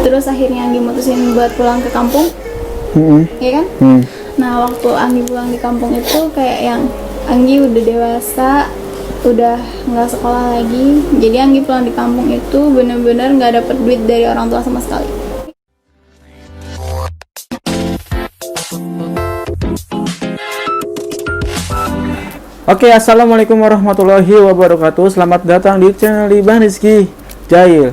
Terus akhirnya Anggi mutusin buat pulang ke kampung, ya kan? Nah waktu Anggi pulang di kampung itu kayak yang Anggi udah dewasa, udah nggak sekolah lagi. Jadi Anggi pulang di kampung itu bener-bener nggak dapet duit dari orang tua sama sekali. Oke, assalamualaikum warahmatullahi wabarakatuh. Selamat datang di channel Ibang Rizky Jail.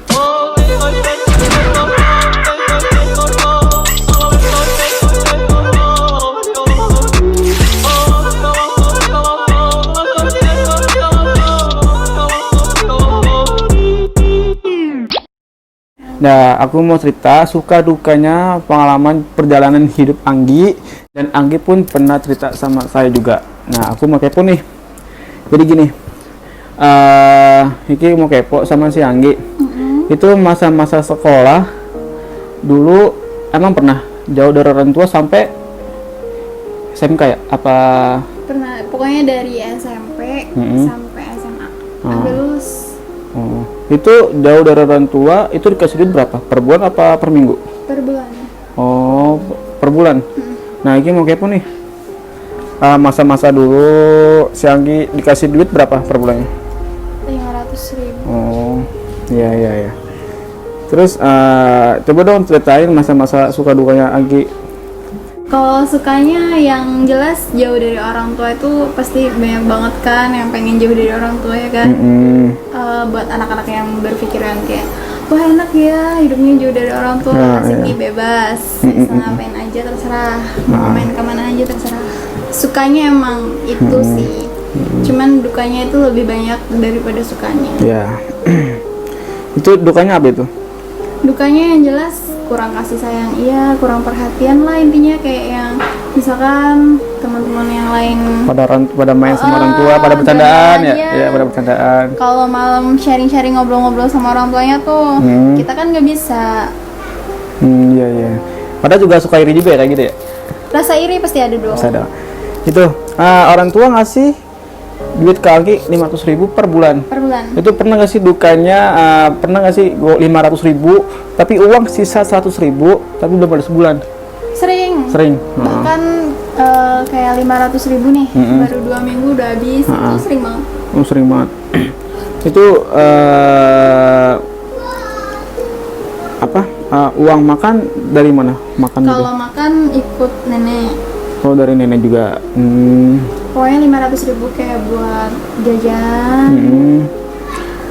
Nah, aku mau cerita suka dukanya pengalaman perjalanan hidup Anggi, dan Anggi pun pernah cerita sama saya juga. Nah, aku mau kepo nih. Jadi gini, Iki mau kepo sama si Anggi. Itu masa-masa sekolah dulu emang pernah jauh dari orang tua sampai SMK ya? Apa? Pernah, pokoknya dari SMP sampai SMA. Sampai lulus. Oh, itu jauh dari orang tua, itu dikasih duit berapa? Per bulan apa per minggu? Per bulan. Oh, per bulan. Nah, Anggi mau kepo nih. Masa-masa dulu si Anggi dikasih duit berapa per bulannya? 500.000. Oh, iya. Terus coba dong ceritain masa-masa suka dukanya Anggi. Kalau sukanya yang jelas jauh dari orang tua itu pasti banyak banget kan yang pengen jauh dari orang tua ya kan. Buat anak-anak yang berpikiran kayak wah enak ya hidupnya jauh dari orang tua, asik nih bebas, bisa ngapain aja terserah, mau main kemana aja terserah. Sukanya emang itu sih, cuman dukanya itu lebih banyak daripada sukanya. Ya. Itu dukanya apa itu? Dukanya yang jelas kurang kasih sayang, iya, kurang perhatian lah intinya, kayak yang misalkan teman-teman yang lain pada main sama orang tua, pada bercandaan ya pada bercandaan. Kalau malam sharing-sharing ngobrol-ngobrol sama orang tuanya tuh, kita kan nggak bisa. Iya. Padahal juga suka iri juga ya kayak gitu ya. Rasa iri pasti ada dong. Pasti ada. Itu orang tua ngasih duit ke Anggi 500.000 per bulan. Per bulan. Itu pernah nggak sih dukanya? Pernah nggak sih 500.000 tapi uang sisa 100.000 tapi belum ada sebulan? Sering. Bahkan kayak 500.000 nih, baru 2 minggu udah habis. Itu sering banget. Oh, sering banget. Itu uang makan dari mana? Kalau makan ikut nenek. Oh, dari nenek juga. Pokoknya 500.000 kayak buat jajan,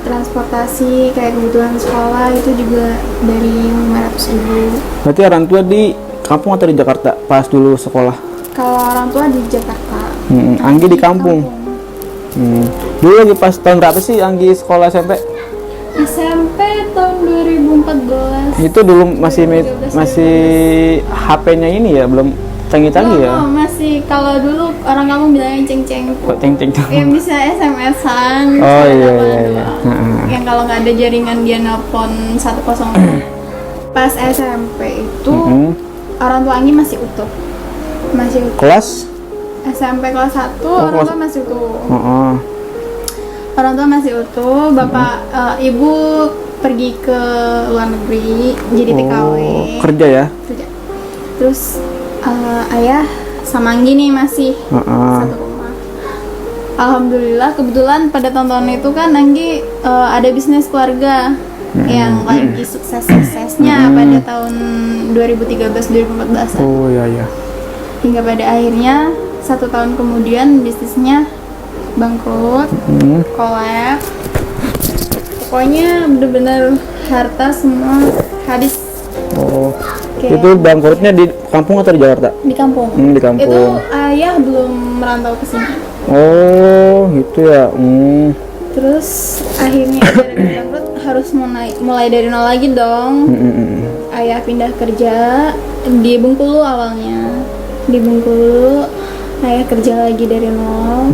transportasi, kayak kebutuhan sekolah itu juga dari 500.000. Berarti orang tua di kampung atau di Jakarta pas dulu sekolah? Kalau orang tua di Jakarta. Anggi di kampung. Dulu lagi pas tahun berapa sih Anggi sekolah SMP? SMP tahun 2014. Itu dulu masih HP-nya ini ya, belum canggih-canggih ya? Masih, kalau dulu orang kamu bilangnya ceng-ceng. Kok ceng-ceng? Yang bisa SMS-an. Oh iya. Yang kalau nggak ada jaringan dia nelpon 100. Pas SMP itu orang tua Anggi masih utuh. Kelas? SMP kelas 1 orang tua masih utuh. Orang tua masih utuh. Bapak ibu pergi ke luar negeri jadi TKW. Kerja ya? Kerja. Terus ayah sama Anggi nih masih satu rumah. Alhamdulillah kebetulan pada tahun-tahun itu kan Anggi ada bisnis keluarga yang lagi sukses-suksesnya pada tahun 2013-2014. Oh iya. Hingga pada akhirnya 1 tahun kemudian bisnisnya bangkrut, collab. Pokoknya bener-bener harta semua habis. Oh. Itu bangkrutnya di kampung atau di Jakarta? Di kampung. Di kampung. Itu ayah belum merantau ke sini. Oh, gitu ya. Terus akhirnya gara-gara bangkrut harus mulai dari nol lagi dong. Ayah pindah kerja di Bengkulu awalnya. Di Bengkulu ayah kerja lagi dari nol.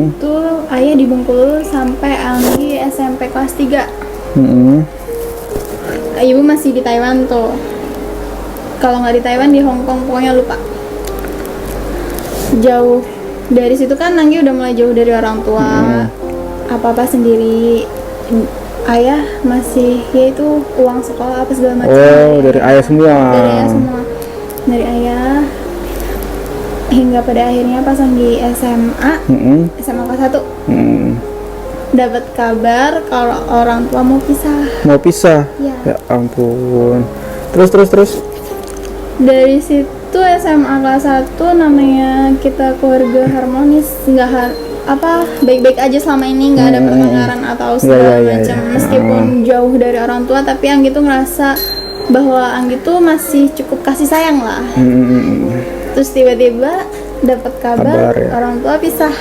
Itu ayah di Bengkulu sampai Anggi SMP kelas 3. Ibu masih di Taiwan tuh. Kalau nggak di Taiwan, di Hong Kong, pokoknya lupa. Jauh dari situ kan Anggi udah mulai jauh dari orang tua, apa-apa sendiri. ayah masih yaitu uang sekolah apa segala macam. Oh, dari ayah semua. Dari ayah semua. Dari ayah hingga pada akhirnya pas Anggi SMA, SMA kelas 1. Dapat kabar kalau orang tua mau pisah. Mau pisah? Ya. Ya ampun. Terus. Dari situ SMA kelas 1 namanya kita keluarga harmonis, baik-baik aja selama ini, nggak ada pertengkaran atau segala macam. Meskipun jauh dari orang tua, tapi Anggi tuh ngerasa bahwa Anggi tuh masih cukup kasih sayang lah. Terus tiba-tiba dapat kabar ya. orang tua pisah.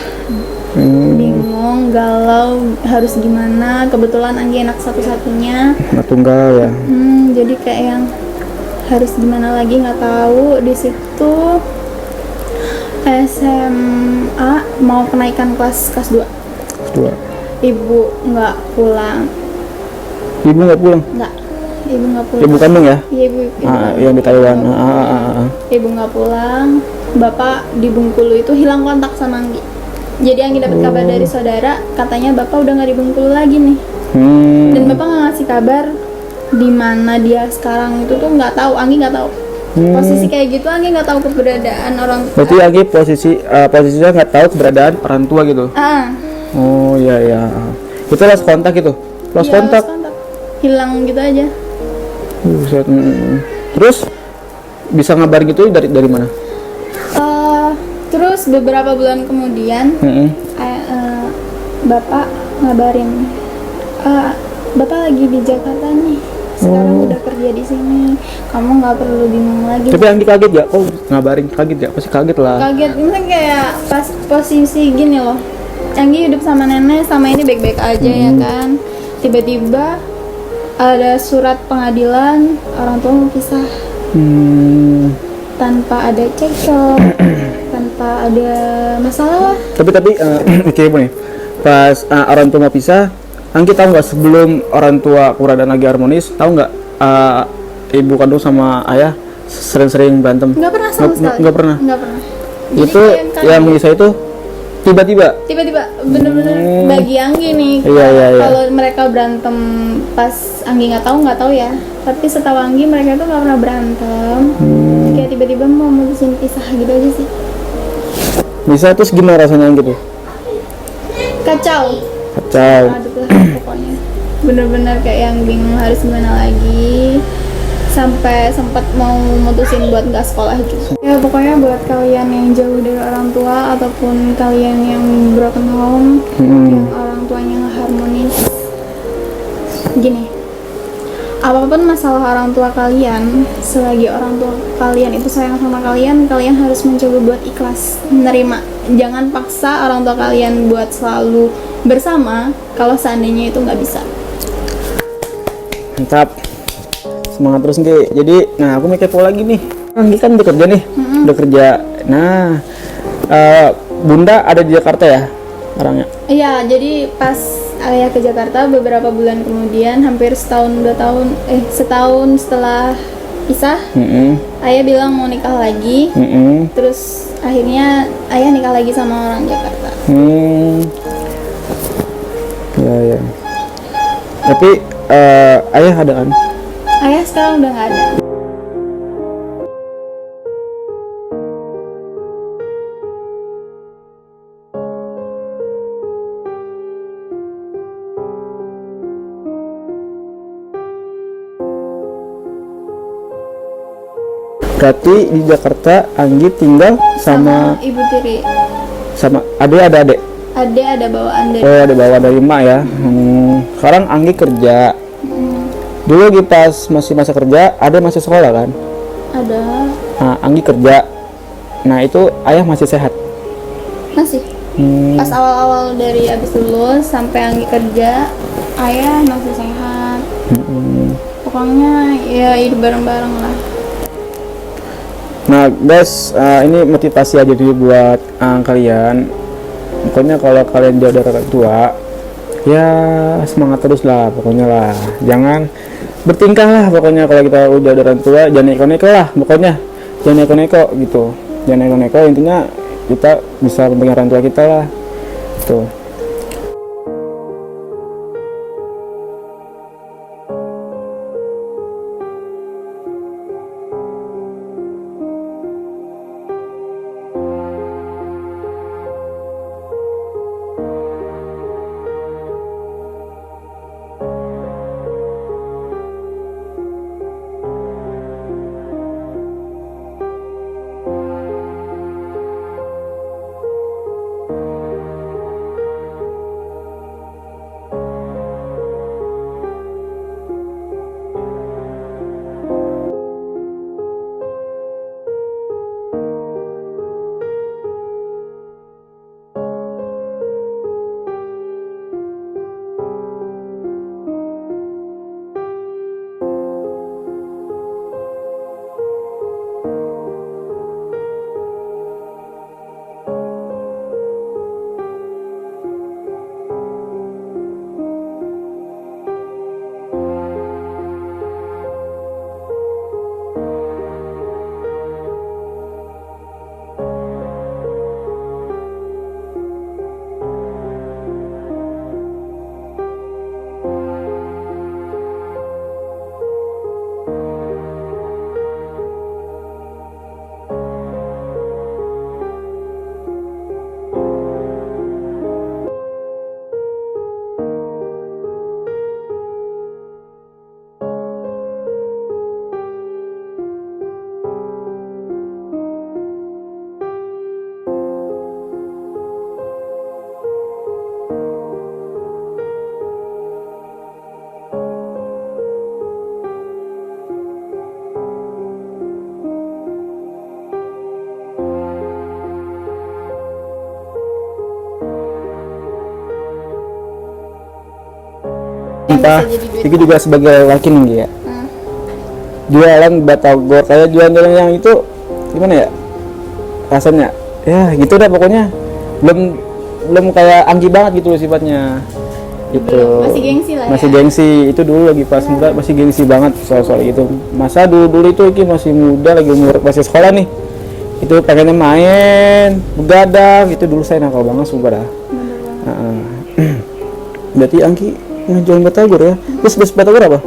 Bingung, galau, harus gimana. Kebetulan Anggi anak satu-satunya. Anak tunggal ya. Jadi kayak yang harus gimana lagi nggak tahu. Di situ SMA mau kenaikan kelas 2. Ibu nggak pulang. Ibu nggak pulang? Nggak. Ibu nggak pulang. Ibu kandung ya? Iya, ibu yang di Taiwan. Ibu nggak pulang. Bapak di Bengkulu itu hilang kontak sama Anggi. Jadi Anggi dapat kabar dari saudara, katanya bapak udah nggak di Bengkulu lagi nih. Dan bapak nggak ngasih kabar di mana dia sekarang, itu tuh nggak tahu. Anggi nggak tahu. Posisi kayak gitu Anggi nggak tahu keberadaan orang tua. Berarti Anggi posisinya nggak tahu keberadaan orang tua gitu. Oh iya. Itu lost kontak itu. Lost kontak. Hilang gitu aja. Terus bisa ngabarin gitu dari mana? Terus beberapa bulan kemudian bapak ngabarin, bapak lagi di Jakarta nih. Sekarang udah kerja di sini. Kamu nggak perlu bingung lagi. Tapi Anggi kaget ya? Oh, ngabarin kaget ya? Pasti kaget lah. Kaget, misalnya kayak pas posisi gini loh. Anggi hidup sama nenek sama ini baik-baik aja ya kan. Tiba-tiba ada surat pengadilan orang tua mau pisah. Tanpa ada cekcok, tanpa ada masalah. Tapi oke nih. Pas orang tua mau pisah, Anggi tahu nggak sebelum orang tua keberadaan lagi harmonis, tahu nggak ibu kandung sama ayah sering-sering berantem? Nggak pernah sama sekali. Nggak pernah. Jadi Itu yang bisa itu tiba-tiba bener-bener bagi Anggi nih. Iya. Kalau mereka berantem pas Anggi nggak tahu ya. Tapi setahu Anggi mereka tuh nggak pernah berantem. Kayak tiba-tiba mau mutusin pisah gitu aja sih. Bisa. Terus gimana rasanya gitu? Kacau. Aduk lah pokoknya. Bener-bener kayak yang bingung harus gimana lagi. Sampai sempat mau mutusin buat nggak sekolah gitu. Ya pokoknya buat kalian yang jauh dari orang tua ataupun kalian yang broken home, yang orang tuanya nggak harmonis, gini, apapun masalah orang tua kalian, selagi orang tua kalian itu sayang sama kalian harus mencoba buat ikhlas menerima. Jangan paksa orang tua kalian buat selalu bersama kalau seandainya itu nggak bisa. Mantap. Semangat terus Nggi. Jadi, aku mau kepo lagi nih. Nggi kan udah kerja nih, udah kerja. Nah, Bunda ada di Jakarta ya orangnya? Iya, jadi pas ayah ke Jakarta beberapa bulan kemudian, hampir setahun setelah pisah, ayah bilang mau nikah lagi. Terus akhirnya ayah nikah lagi sama orang Jakarta. Ya. Tapi ayah ada kan? Ayah sekarang udah nggak ada. Berarti di Jakarta Anggi tinggal sama ibu tiri. Sama ada adik? Ada bawaan dari. Oh, ada bawaan dari emak ya. Sekarang Anggi kerja. Dulu Anggi pas masih masa kerja, ada masih sekolah kan? Ada. Nah, Anggi kerja. Nah, itu ayah masih sehat? Masih. Pas awal-awal dari abis lulus sampai Anggi kerja, ayah masih sehat. Pokoknya ya hidup bareng-bareng lah. Nah guys, ini motivasi aja dulu buat kalian. Pokoknya kalau kalian jauh dari orang tua, ya semangat terus lah pokoknya lah. Jangan bertingkah lah pokoknya kalau kita udah dari orang tua, jangan neko-neko lah pokoknya. Jangan neko-neko gitu. Jangan neko-neko, intinya kita bisa mempengaruhi orang tua kita lah. Tuh. apa bisa jadi duit Iki juga sebagai laki nih ya Hmm. jualan batagor kayak jualan-jualan yang itu gimana ya rasanya ya gitu dah pokoknya belum kayak Anggi banget gitu loh sifatnya gitu. Belum, masih gengsi lah Masih ya. gengsi itu dulu lagi pas muda masih gengsi banget soal gitu masa dulu itu Iki masih muda lagi umur masih sekolah nih itu pengennya main begadang itu dulu saya nakal banget sumpah dah. Bener banget. Berarti Anggi ngejual batagor ya terus batagor apa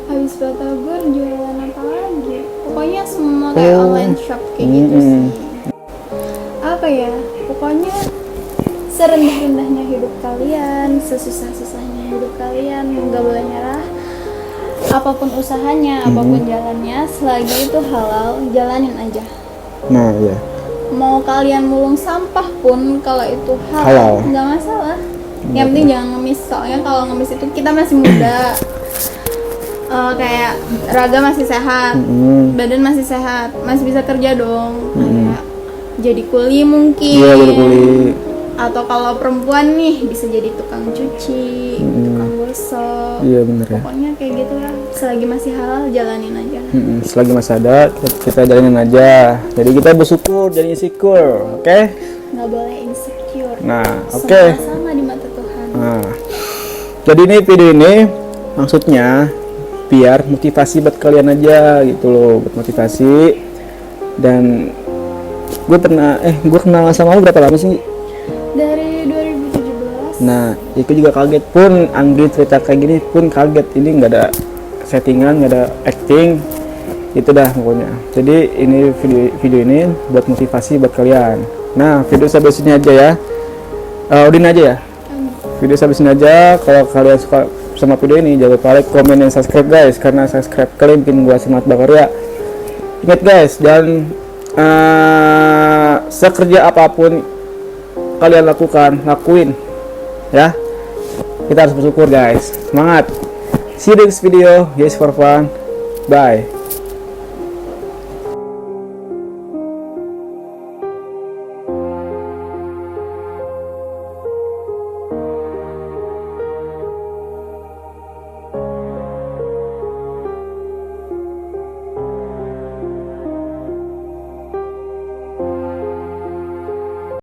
Habis batagor jualan apa lagi? Pokoknya semua kayak online shop kayak gitu sih. Apa ya? Pokoknya serendah-rendahnya hidup kalian, sesusah-susahnya hidup kalian, nggak boleh nyerah. Apapun usahanya, apapun jalannya, selagi itu halal, jalanin aja. nah ya Mau kalian mulung sampah pun kalau itu Halal. halal, nggak masalah. Yang penting jangan ngemis, soalnya kalau ngemis itu kita masih muda. Kayak raga masih sehat, badan masih sehat, masih bisa kerja dong. Kayak jadi kuli mungkin. iya jadi kuli Atau kalau perempuan nih bisa jadi tukang cuci, tukang gosok. iya bener ya Pokoknya kayak gitu lah. Selagi masih halal jalanin aja. selagi masih ada kita jalanin aja jadi kita bersyukur jadi insecure oke Nggak boleh insecure. nah oke Semua sama di mata Tuhan. nah jadi ini video ini maksudnya biar motivasi buat kalian aja gitu loh buat motivasi dan gue kenal sama lu berapa lama sih Dari 2017. nah itu juga kaget pun Anggi cerita kayak gini pun kaget ini nggak ada settingan nggak ada acting itu dah pokoknya jadi ini video ini buat motivasi buat kalian nah video sampai sini aja ya udin aja ya video sampai sini aja kalau kalian suka sama video ini jangan lupa like, komen, dan subscribe guys karena subscribe kalian bikin gua semangat berkarya ingat guys dan sekerja apapun kalian lakuin ya kita harus bersyukur guys semangat see you next video yes for fun bye